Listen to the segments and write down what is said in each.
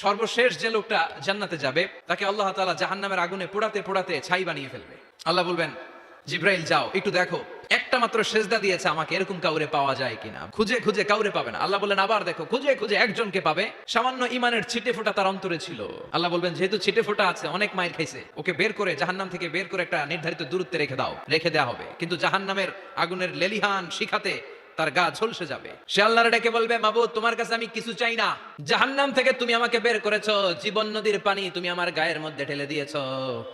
সর্বশেষ যে লোকটা জান্নাতে যাবে তাকে আল্লাহ তাআলা জাহান্নামের আগুনে পোড়াতে পোড়াতে ছাই বানিয়ে ফেলবে। আল্লাহ বলবেন, জিব্রাইল যাও একটু দেখো একটা মাত্র সেজদা দিয়েছে আমাকে, এরকম কাউরে পাওয়া যায় কিনা। খুঁজে খুঁজে কাউরে পাবে না। আল্লাহ বললেন আবার দেখো, খুঁজে খুঁজে একজনকে পাবে, সামান্য ইমানের ছিটে ফোঁটা তার অন্তরে ছিল। আল্লাহ বলবেন যেহেতু ছিটে ফোঁটা আছে, অনেক মায়ের খাইছে, ওকে বের করে জাহান্নাম থেকে বের করে একটা নির্ধারিত দূরত্বে রেখে দাও, রেখে দেওয়া হবে। কিন্তু জাহান্নামের আগুনের লেলিহান শিখাতে তার গা ঝলসে যাবে। সে আল্লাহর ডেকে বলবে, মাবুদ তোমার কাছে আমি কিছু চাই না, জাহান্নাম থেকে তুমি আমাকে বের করেছো, জীবন নদীর পানি তুমি আমার গায়ের মধ্যে ঢেলে দিয়েছো,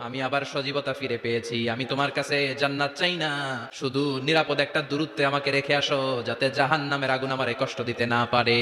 আমি আবার সজীবতা ফিরে পেয়েছি, আমি তোমার কাছে জান্নাত চাই না, শুধু নিরাপদ একটা দূরত্বে আমাকে রেখে আসো যাতে জাহান্নামের আগুন আমারে কষ্ট দিতে না পারে।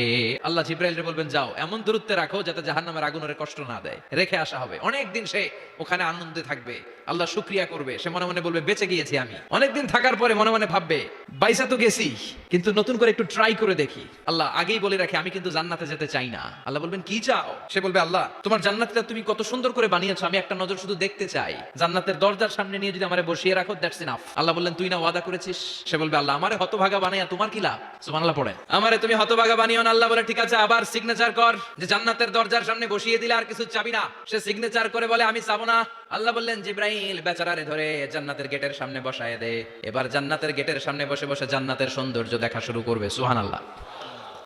আল্লাহ জিব্রাইলকে বলবেন যাও এমন দূরত্বে রাখো যাতে জাহান্নামের আগুন ওরে কষ্ট না দেয়। রেখে আসা হবে। অনেকদিন সে ওখানে আনন্দে থাকবে, আল্লাহ শুকরিয়া করবে, সে মনে মনে বলবে বেঁচে গিয়েছি আমি। অনেকদিন থাকার পরে মনে মনে ভাববে বাইসা তো গেছি, কিন্তু নতুন করে একটু ট্রাই করে দেখি। আল্লাহ আগেই বলে রাখে আমি কিন্তু জান্নাতে যেতে চাই না। আল্লাহ বলবেন কি চাও? সে বলবে আল্লাহ তোমার জান্নাতটা তুমি কত সুন্দর করে বানিয়েছো, আমি একটা নজর শুধু দেখতে চাই, জান্নাতের দরজার সামনে নিয়ে যদি আমারে বসিয়ে রাখো দ্যাটস ইনাফ। আল্লাহ বললেন তুই না ওয়াদা করেছিস। সে বলবে আল্লাহ আমারে হতভাগা বানাইয়া তোমার কি লাভ? সুবহানাল্লাহ পড়ে, আমারে তুমি হতভাগা বানিও না। আল্লাহ বলে ঠিক আছে, আবার সিগনেচার কর যে জান্নাতের দরজার সামনে বসিয়ে দিলে আর কিছু চাবি না। সে সিগনেচার করে বলে আমি চাবো না। আল্লাহ বললেন জিব্রাইল বেচারারে ধরে জান্নাতের গেটের সামনে বসায় দে, এবার জান্নাতের গেটের সামনে বসে বসে জান্নাতের সৌন্দর্য দেখা শুরু করবে। সুবহানাল্লাহ।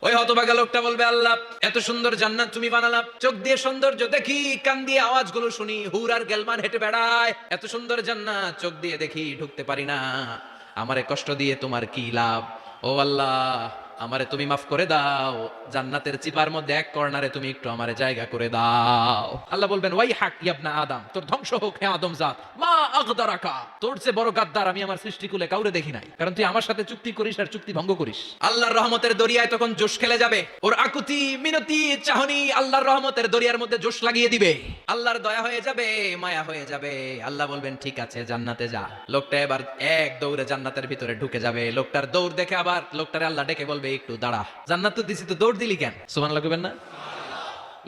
ওই হতভাগা লোকটা বলবে আল্লাহ এত সুন্দর জান্নাত তুমি বানালা, চোখ দিয়ে সৌন্দর্য দেখি, কান দিয়ে আওয়াজগুলো শুনি, হুর আর গেলমান হেঁটে বেড়ায়, এত সুন্দর জান্নাত চোখ দিয়ে দেখি ঢুকতে পারি না, আমারে কষ্ট দিয়ে তোমার কি লাভ? ও আল্লাহ আমারে তুমি মাফ করে দাও, জান্নাতের চিপার মধ্যে এক কর্নারে তুমি একটু আমারে জায়গা করে দাও। আল্লাহ বলবেন ওয়াই হাক ইবনা আদম, তোর ধ্বংস হোক হে আদম জাত, মা আগদারাকা, তোর চেয়ে বড় গাদ্দার আমি আমার সৃষ্টিকুলে কাউরে দেখি নাই, কারণ তুই আমার সাথে চুক্তি করিস আর চুক্তি ভঙ্গ করিস। আল্লাহর রহমতের দরিয়ায় তখন জোশ খেলে যাবে, ওর আকুতি মিনতি চাহনি আল্লাহর রহমতের দরিয়ার মধ্যে জোশ লাগিয়ে দিবে, আল্লাহর দয়া হয়ে যাবে, মায়া হয়ে যাবে। আল্লাহ বলবেন ঠিক আছে জান্নাতে যা। লোকটা এবার এক দৌড়ে জান্নাতের ভিতরে ঢুকে যাবে। লোকটার দৌড় দেখে আবার লোকটারে আল্লাহ ডেকে বলবে একটু দাঁড়া, জান্নাত তো দিছি, তো দৌড় দিলি কেন? সুবহানাল্লাহ কইবেন না?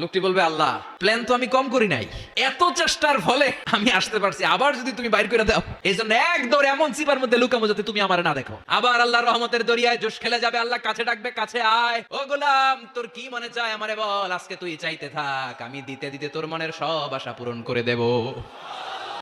লোকটি বলবে আল্লাহ প্ল্যান তো আমি কম করি নাই, এত চেষ্টার ফলে আমি আসতে পারছি, আবার যদি তুমি বাইর করে দাও, এই জন্য এক দৌড়ে এমন চিপার মধ্যে লুকামো যাতে তুমি আমার না দেখো। আবার আল্লাহর রহমতের দরিয়ায় জোশ খেলে যাবে। আল্লাহ কাছে ডাকবে, কাছে আয়, ও গোলাম তোর কি মনে চায় আমারে বল, আজকে তুই চাইতে থাক, আমি দিতে দিতে তোর মনের সব আশা পূরণ করে দেব।